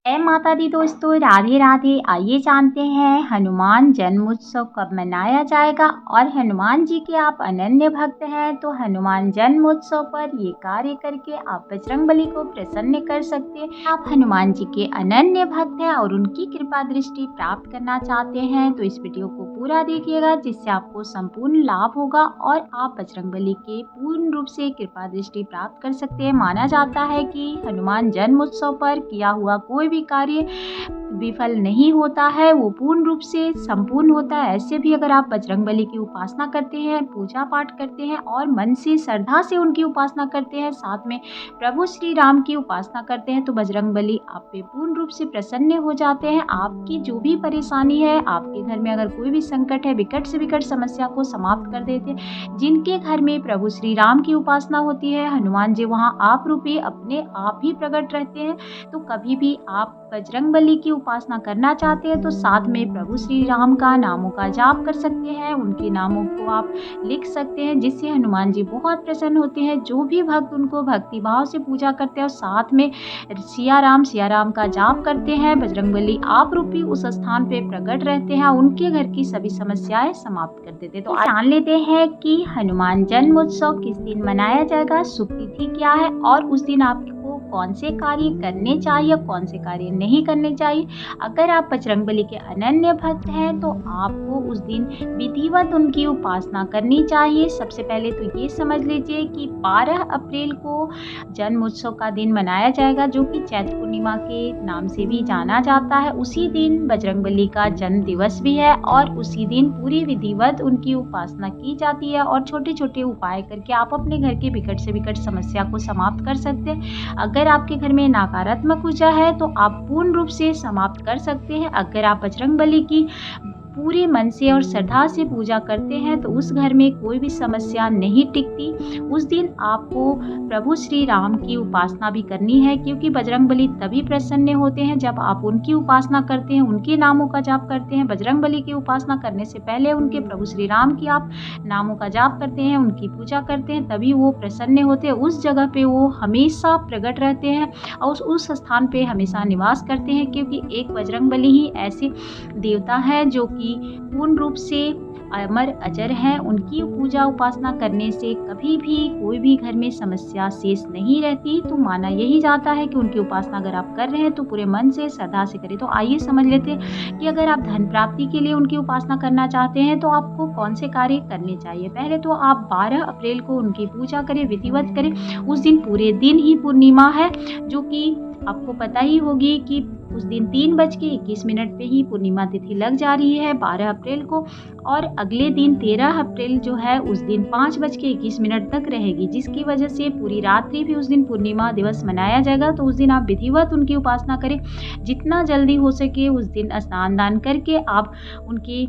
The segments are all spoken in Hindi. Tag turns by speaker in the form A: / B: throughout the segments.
A: जय माता दी दोस्तों, राधे राधे। आइए जानते हैं हनुमान जन्मोत्सव कब मनाया जाएगा। और हनुमान जी के आप अनन्य भक्त हैं तो हनुमान जन्मोत्सव पर ये कार्य करके आप बजरंगबली को प्रसन्न कर सकते हैं। आप हनुमान जी के अनन्य भक्त हैं और उनकी कृपा दृष्टि प्राप्त करना चाहते हैं तो इस वीडियो को पूरा देखिएगा, जिससे आपको संपूर्ण लाभ होगा और आप बजरंगबली के पूर्ण रूप से कृपा दृष्टि प्राप्त कर सकते हैं। माना जाता है कि हनुमान जन्मोत्सव पर किया हुआ कोई भी कार्य विफल नहीं होता है, वो पूर्ण रूप से संपूर्ण होता है। ऐसे भी अगर आप बजरंगबली की उपासना करते हैं, पूजा पाठ करते हैं और मन से श्रद्धा से उनकी उपासना करते हैं, साथ में प्रभु श्री राम की उपासना करते हैं तो बजरंगबली आप पे पूर्ण रूप से प्रसन्न हो जाते हैं। आपकी जो भी परेशानी है, आपके घर में अगर कोई भी संकट है, विकट से विकट समस्या को समाप्त कर देते हैं। जिनके घर में प्रभु श्री राम की उपासना होती है, हनुमान जी वहाँ आप रूपी अपने आप ही प्रकट रहते हैं। तो कभी भी आप बजरंगबली की उपासना करना चाहते हैं तो साथ में प्रभु श्री राम का नामों का जाप कर सकते हैं। उनके नामों को आप लिख सकते हैं, जिससे हनुमान जी बहुत प्रसन्न होते हैं। जो भी भक्त उनको भक्ति भाव से पूजा करते हैं और साथ में सिया राम का जाप करते हैं, बजरंगबली आप रूपी उस स्थान पे प्रकट रहते हैं, उनके घर की सभी समस्याएं समाप्त कर देते हैं। तो जान लेते हैं कि हनुमान जन्मोत्सव किस दिन मनाया जाएगा, शुभ तिथि क्या है और उस दिन आपको कौन से कार्य करने चाहिए, कौन से कार्य नहीं करने चाहिए। अगर आप बजरंगबली के अनन्य भक्त हैं तो आपको उस दिन विधिवत उनकी उपासना करनी चाहिए। सबसे पहले तो ये समझ लीजिए कि 12 अप्रैल को जन्मोत्सव का दिन मनाया जाएगा, जो कि चैत्र पूर्णिमा के नाम से भी जाना जाता है। उसी दिन बजरंगबली का जन्म दिवस भी है और उसी दिन पूरी विधिवत उनकी उपासना की जाती है और छोटे छोटे उपाय करके आप अपने घर के विकट से विकट समस्या को समाप्त कर सकते हैं। अगर आपके घर में नकारात्मक ऊर्जा है तो आप पूर्ण रूप से समाप्त कर सकते हैं। अगर आप बजरंगबली की पूरे मन से और श्रद्धा से पूजा करते हैं तो उस घर में कोई भी समस्या नहीं टिकती। उस दिन आपको प्रभु श्री राम की उपासना भी करनी है, क्योंकि बजरंगबली तभी प्रसन्न होते हैं जब आप उनकी उपासना करते हैं, उनके नामों का जाप करते हैं। बजरंगबली की उपासना करने से पहले उनके प्रभु श्री राम की आप नामों का जाप करते हैं, उनकी पूजा करते हैं, तभी वो प्रसन्न होते हैं। उस जगह पे वो हमेशा प्रकट रहते हैं और उस स्थान पे हमेशा निवास करते हैं, क्योंकि एक बजरंगबली ही ऐसे देवता है जो कि पूर्ण रूप से अमर अजर हैं। उनकी पूजा उपासना करने से कभी भी कोई भी घर में समस्या शेष नहीं रहती। तो माना यही जाता है कि उनकी उपासना अगर आप कर रहे हैं तो पूरे मन से श्रद्धा से करें। तो आइए समझ लेते हैं कि अगर आप धन प्राप्ति के लिए उनकी उपासना करना चाहते हैं तो आपको कौन से कार्य करने चाहिए। पहले तो आप 12 अप्रैल को उनकी पूजा करें, विधिवत करें। उस दिन पूरे दिन ही पूर्णिमा है, जो कि आपको पता ही होगी कि उस दिन 3:21 पे ही पूर्णिमा तिथि लग जा रही है 12 अप्रैल को, और अगले दिन 13 अप्रैल जो है उस दिन 5:21 तक रहेगी, जिसकी वजह से पूरी रात्रि भी उस दिन पूर्णिमा दिवस मनाया जाएगा। तो उस दिन आप विधिवत उनकी उपासना करें। जितना जल्दी हो सके उस दिन स्नान दान करके आप उनकी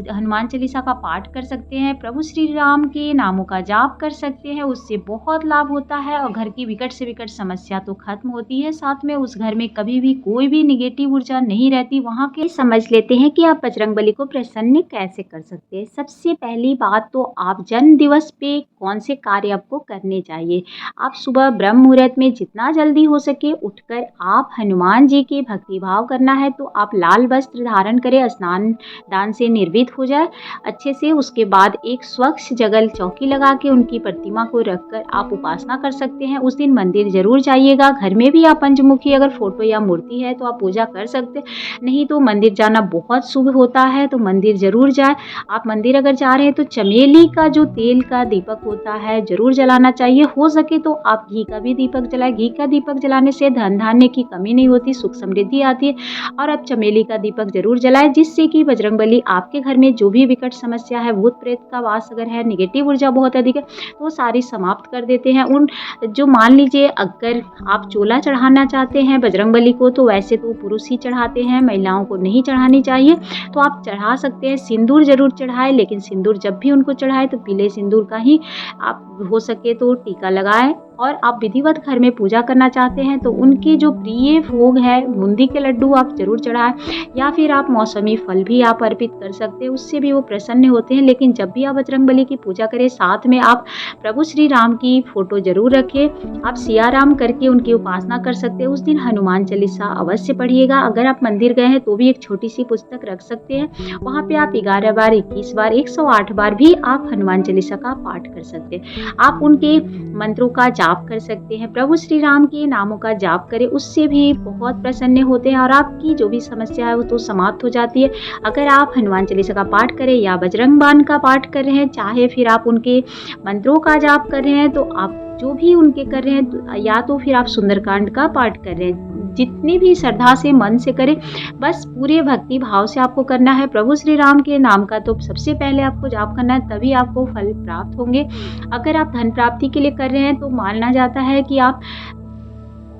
A: हनुमान चालीसा का पाठ कर सकते हैं, प्रभु श्री राम के नामों का जाप कर सकते हैं। उससे बहुत लाभ होता है और घर की विकट से विकट समस्या तो खत्म होती है, साथ में उस घर में कभी भी कोई भी निगेटिव ऊर्जा नहीं रहती। वहाँ के समझ लेते हैं कि आप बजरंगबली को प्रसन्न कैसे कर सकते हैं। सबसे पहली बात तो आप जन्म दिवस पे कौन से कार्य आपको करने चाहिए। आप सुबह ब्रह्म मुहूर्त में जितना जल्दी हो सके उठकर आप हनुमान जी के भक्ति भाव करना है तो आप लाल वस्त्र धारण करें, स्नान दान से निर्वित हो जाए अच्छे से। उसके बाद एक स्वच्छ जगह चौकी लगा के उनकी प्रतिमा को रखकर आप उपासना कर सकते हैं। उस दिन मंदिर जरूर जाइएगा। घर में भी आप पंचमुखी अगर फोटो या मूर्ति है तो आप पूजा कर सकते हैं, नहीं तो मंदिर जाना बहुत शुभ होता है, तो मंदिर जरूर जाए। आप मंदिर अगर जा रहे हैं तो चमेली का जो तेल का दीपक होता है जरूर जलाना चाहिए। हो सके तो आप घी का भी दीपक जलाएं। घी का दीपक जलाने से धन धान्य की कमी नहीं होती, सुख समृद्धि आती है। और आप चमेली का दीपक जरूर जलाएं, जिससे कि बजरंगबली आपके घर में जो भी विकट समस्या है, भूत प्रेत का वास अगर है, निगेटिव ऊर्जा बहुत अधिक है, तो वो सारी समाप्त कर देते हैं। उन जो मान लीजिए अगर आप चोला चढ़ाना चाहते हैं बजरंगबली को, तो वैसे तो पुरुष ही चढ़ाते हैं, महिलाओं को नहीं चढ़ानी चाहिए, तो आप चढ़ा सकते हैं। सिंदूर जरूर चढ़ाएं, लेकिन सिंदूर जब भी उनको चढ़ाए तो पीले सिंदूर का ही आप हो सके तो टीका लगाएं। और आप विधिवत घर में पूजा करना चाहते हैं तो उनके जो प्रिय भोग है बूंदी के लड्डू आप ज़रूर चढ़ाएं, या फिर आप मौसमी फल भी आप अर्पित कर सकते हैं, उससे भी वो प्रसन्न होते हैं। लेकिन जब भी आप बजरंगबली की पूजा करें, साथ में आप प्रभु श्री राम की फ़ोटो ज़रूर रखें। आप सिया राम करके उनकी उपासना कर सकते हैं। उस दिन हनुमान चालीसा अवश्य पढ़िएगा। अगर आप मंदिर गए हैं तो भी एक छोटी सी पुस्तक रख सकते हैं, वहाँ पे आप 11 बार, 21 बार, 108 बार भी आप हनुमान चालीसा का पाठ कर सकते हैं। आप उनके मंत्रों का जाप कर सकते हैं, प्रभु श्री राम के नामों का जाप करें, उससे भी बहुत प्रसन्न होते हैं और आपकी जो भी समस्या है वो तो समाप्त हो जाती है। अगर आप हनुमान चालीसा का पाठ करें या बजरंग बाण का पाठ कर रहे हैं, चाहे फिर आप उनके मंत्रों का जाप कर रहे हैं, तो आप जो भी उनके कर रहे हैं, या तो फिर आप सुंदरकांड का पाठ कर रहे हैं, जितनी भी श्रद्धा से मन से करें, बस पूरे भक्ति भाव से आपको करना है। प्रभु श्री राम के नाम का तो सबसे पहले आपको जाप करना है, तभी आपको फल प्राप्त होंगे। अगर आप धन प्राप्ति के लिए कर रहे हैं तो माना जाता है कि आप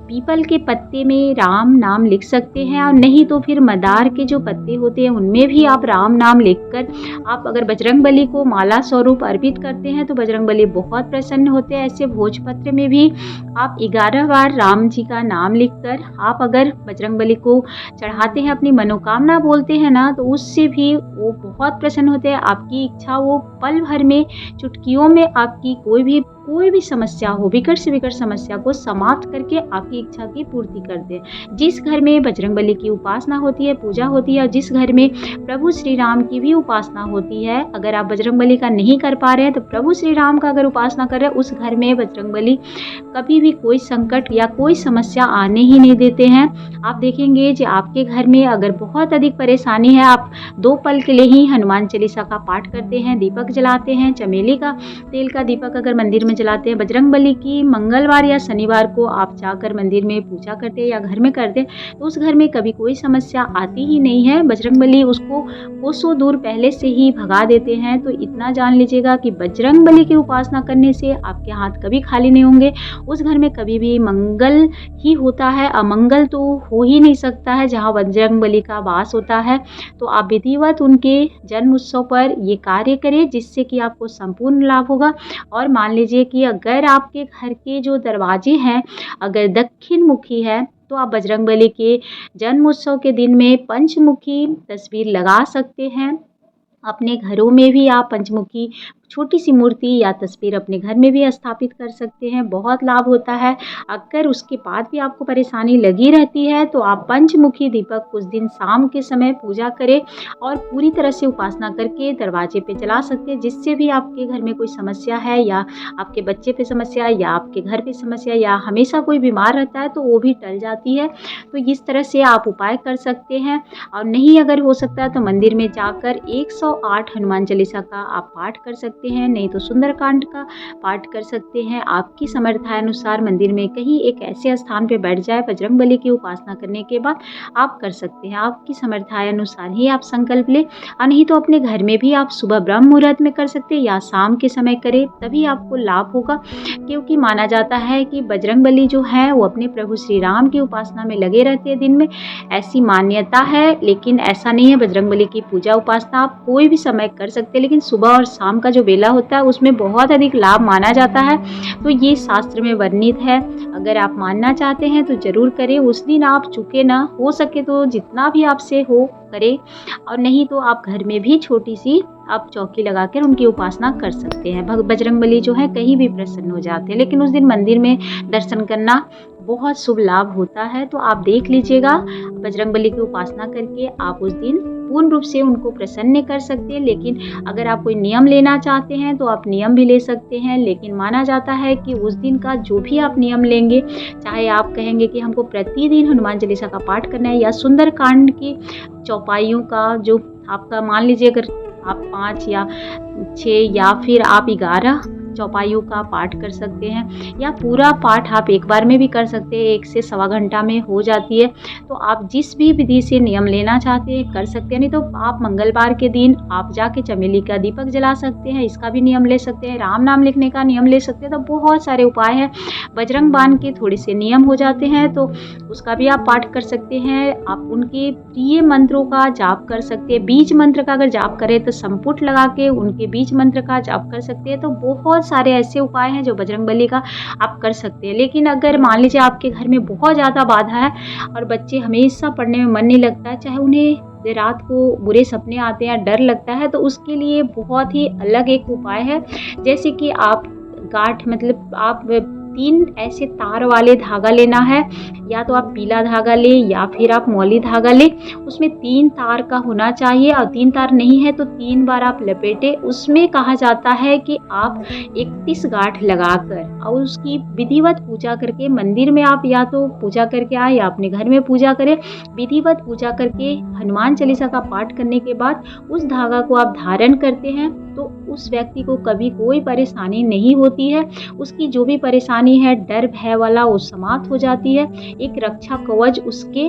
A: पीपल के पत्ते में राम नाम लिख सकते हैं, और नहीं तो फिर मदार के जो पत्ते होते हैं उनमें भी आप राम नाम लिखकर आप अगर बजरंगबली को माला स्वरूप अर्पित करते हैं तो बजरंगबली बहुत प्रसन्न होते हैं। ऐसे भोजपत्र में भी आप 11 बार राम जी का नाम लिखकर आप अगर बजरंगबली को चढ़ाते हैं, अपनी मनोकामना बोलते हैं ना, तो उससे भी वो बहुत प्रसन्न होते हैं। आपकी इच्छा वो पल भर में, चुटकियों में आपकी कोई भी समस्या हो, विकट से विकट समस्या को समाप्त करके आपकी इच्छा की पूर्ति करते हैं। जिस घर में बजरंगबली की उपासना होती है, पूजा होती है, जिस घर में प्रभु श्री राम की भी उपासना होती है, अगर आप बजरंगबली का नहीं कर पा रहे हैं तो प्रभु श्री राम का अगर उपासना कर रहे हैं, उस घर में बजरंगबली कभी भी कोई संकट या कोई समस्या आने ही नहीं देते हैं। आप देखेंगे कि आपके घर में अगर बहुत अधिक परेशानी है, आप 2 पल के लिए ही हनुमान चालीसा का पाठ करते हैं, दीपक जलाते हैं, चमेली का तेल का दीपक अगर मंदिर में जलाते हैं, बजरंगबली की मंगलवार या शनिवार को आप जाकर मंदिर में पूजा करते हैं या घर में करते हैं, तो उस घर में कभी कोई समस्या आती ही नहीं है। बजरंगबली उसको कोसों दूर पहले से ही भगा देते हैं। तो इतना जान लीजिएगा कि बजरंगबली की उपासना करने से आपके हाथ कभी खाली नहीं होंगे। उस घर में कभी भी मंगल ही होता है, अमंगल तो हो ही नहीं सकता है जहाँ बजरंगबली का वास होता है। तो आप विधिवत उनके जन्म उत्सव पर ये कार्य करें, जिससे कि आपको संपूर्ण लाभ होगा। और मान लीजिए कि अगर आपके घर के जो दरवाजे हैं अगर दक्षिण मुखी है, तो आप बजरंगबली के जन्म उत्सव के दिन में पंचमुखी तस्वीर लगा सकते हैं। अपने घरों में भी आप पंचमुखी छोटी सी मूर्ति या तस्वीर अपने घर में भी स्थापित कर सकते हैं, बहुत लाभ होता है। अगर उसके बाद भी आपको परेशानी लगी रहती है तो आप पंचमुखी दीपक उस दिन शाम के समय पूजा करें और पूरी तरह से उपासना करके दरवाजे पे जला सकते हैं, जिससे भी आपके घर में कोई समस्या है या आपके बच्चे पे समस्या या आपके घर पे समस्या या हमेशा कोई बीमार रहता है तो वो भी टल जाती है। तो इस तरह से आप उपाय कर सकते हैं। और नहीं अगर हो सकता है तो मंदिर में जाकर 108 हनुमान चालीसा का आप पाठ कर सकते हैं, नहीं तो सुंदरकांड का पाठ कर सकते हैं। आपकी समर्थानुसार मंदिर में कहीं एक ऐसे स्थान पे बैठ जाए, बजरंगबली की उपासना करने के बाद आप कर सकते हैं। आपकी समर्थानुसार ही आप संकल्प लें, और नहीं तो अपने घर में भी आप सुबह ब्रह्म मुहूर्त में कर सकते हैं या शाम के समय करें, तभी आपको लाभ होगा। क्योंकि माना जाता है कि बजरंगबली जो है वो अपने प्रभु श्री राम की उपासना में लगे रहते हैं दिन में, ऐसी मान्यता है। लेकिन ऐसा नहीं है, बजरंगबली की पूजा उपासना आप कोई भी समय कर सकते हैं, लेकिन सुबह और शाम का जो बेला होता है उसमें बहुत अधिक लाभ माना जाता है। तो ये शास्त्र में वर्णित है। अगर आप मानना चाहते हैं तो जरूर करें, उस दिन आप चूके ना, हो सके तो जितना भी आपसे हो करें, और नहीं तो आप घर में भी छोटी सी आप चौकी लगाकर उनकी उपासना कर सकते हैं। बजरंगबली जो है कहीं भी प्रसन्न हो जाते हैं, लेकिन उस दिन मंदिर में दर्शन करना बहुत शुभ लाभ होता है। तो आप देख लीजिएगा, बजरंगबली की उपासना करके आप उस दिन पूर्ण रूप से उनको प्रसन्न कर सकते हैं। लेकिन अगर आप कोई नियम लेना चाहते हैं तो आप नियम भी ले सकते हैं, लेकिन माना जाता है कि उस दिन का जो भी आप नियम लेंगे, चाहे आप कहेंगे कि हमको प्रतिदिन हनुमान चालीसा का पाठ करना है या सुंदरकांड की चौपाइयों का जो आपका, मान लीजिए अगर आप 5 या 6 या फिर आप 11 चौपाइयों का पाठ कर सकते हैं, या पूरा पाठ आप एक बार में भी कर सकते हैं, 1 से सवा घंटा में हो जाती है। तो आप जिस भी विधि से नियम लेना चाहते हैं कर सकते हैं। नहीं तो आप मंगलवार के दिन आप जाके चमेली का दीपक जला सकते हैं, इसका भी नियम ले सकते हैं, राम नाम लिखने का नियम ले सकते हैं। तो बहुत सारे उपाय हैं। बजरंग बाण के थोड़े से नियम हो जाते हैं तो उसका भी आप पाठ कर सकते हैं। आप उनके प्रिय मंत्रों का जाप कर सकते हैं। बीज मंत्र का अगर जाप करें तो संपुट लगा के उनके बीज मंत्र का जाप कर सकते हैं। तो बहुत बहुत सारे ऐसे उपाय हैं जो बजरंगबली का आप कर सकते हैं। लेकिन अगर मान लीजिए आपके घर में बहुत ज़्यादा बाधा है और बच्चे हमेशा पढ़ने में मन नहीं लगता है, चाहे उन्हें रात को बुरे सपने आते हैं, डर लगता है, तो उसके लिए बहुत ही अलग एक उपाय है। जैसे कि आप गाँठ मतलब आप 3 ऐसे तार वाले धागा लेना है, या तो आप पीला धागा लें या फिर आप मौली धागा लें। उसमें 3 तार का होना चाहिए और 3 तार नहीं है तो 3 बार आप लपेटें। उसमें कहा जाता है कि आप 31 गाँठ लगाकर और उसकी विधिवत पूजा करके मंदिर में आप या तो पूजा करके आएँ या अपने घर में पूजा करें। विधिवत पूजा करके हनुमान चालीसा का पाठ करने के बाद उस धागा को आप धारण करते हैं तो उस व्यक्ति को कभी कोई परेशानी नहीं होती है। उसकी जो भी परेशानी है, डर भय वाला, वो समाप्त हो जाती है। एक रक्षा कवच उसके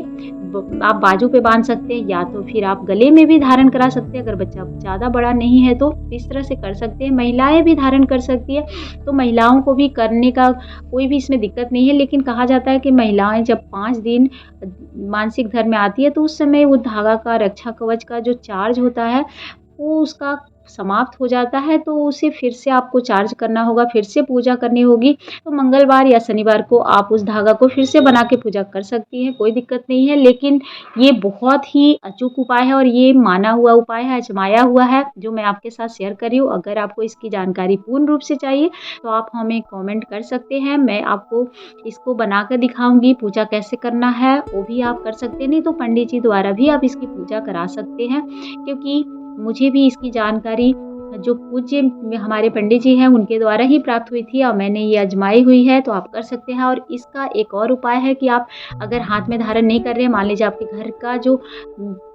A: आप बाजू पे बांध सकते हैं या तो फिर आप गले में भी धारण करा सकते हैं। अगर बच्चा ज़्यादा बड़ा नहीं है तो इस तरह से कर सकते हैं। महिलाएं भी धारण कर सकती है, तो महिलाओं को भी करने का कोई भी इसमें दिक्कत नहीं है। लेकिन कहा जाता है कि महिलाएं जब 5 दिन मासिक धर्म में आती है तो उस समय वो धागा का रक्षा कवच का जो चार्ज होता है वो उसका समाप्त हो जाता है, तो उसे फिर से आपको चार्ज करना होगा, फिर से पूजा करनी होगी। तो मंगलवार या शनिवार को आप उस धागा को फिर से बना के पूजा कर सकती हैं, कोई दिक्कत नहीं है। लेकिन ये बहुत ही अचूक उपाय है और ये माना हुआ उपाय है, आजमाया हुआ है, जो मैं आपके साथ शेयर कर रही हूँ। अगर आपको इसकी जानकारी पूर्ण रूप से चाहिए तो आप हमें कमेंट कर सकते हैं। मैं आपको इसको बनाकर दिखाऊंगी, पूजा कैसे करना है वो भी आप कर सकते हैं। नहीं तो पंडित जी द्वारा भी आप इसकी पूजा करा सकते हैं, क्योंकि मुझे भी इसकी जानकारी जो पूज्य हमारे पंडित जी हैं उनके द्वारा ही प्राप्त हुई थी और मैंने ये आजमाई हुई है, तो आप कर सकते हैं। और इसका एक और उपाय है कि आप अगर हाथ में धारण नहीं कर रहे हैं, मान लीजिए आपके घर का जो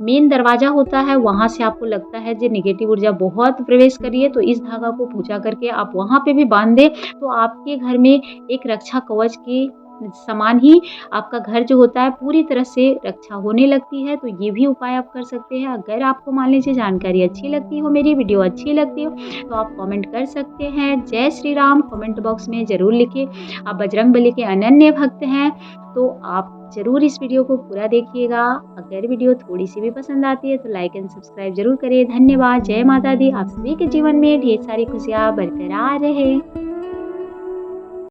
A: मेन दरवाज़ा होता है वहाँ से आपको लगता है जो नेगेटिव ऊर्जा बहुत प्रवेश करी है, तो इस धागा को पूजा करके आप वहाँ पे भी बांध दें, तो आपके घर में एक रक्षा कवच के समान ही आपका घर जो होता है पूरी तरह से रक्षा होने लगती है। तो ये भी उपाय आप कर सकते हैं। अगर आपको मान लीजिए जानकारी अच्छी लगती हो, मेरी वीडियो अच्छी लगती हो, तो आप कमेंट कर सकते हैं। जय श्री राम कमेंट बॉक्स में ज़रूर लिखिए। आप बजरंगबली के अनन्य भक्त हैं तो आप ज़रूर इस वीडियो को पूरा देखिएगा। अगर वीडियो थोड़ी सी भी पसंद आती है तो लाइक एंड सब्सक्राइब जरूर करें। धन्यवाद। जय माता दी। आप सभी के जीवन में ढेर सारी खुशियाँ बरकरार रहे।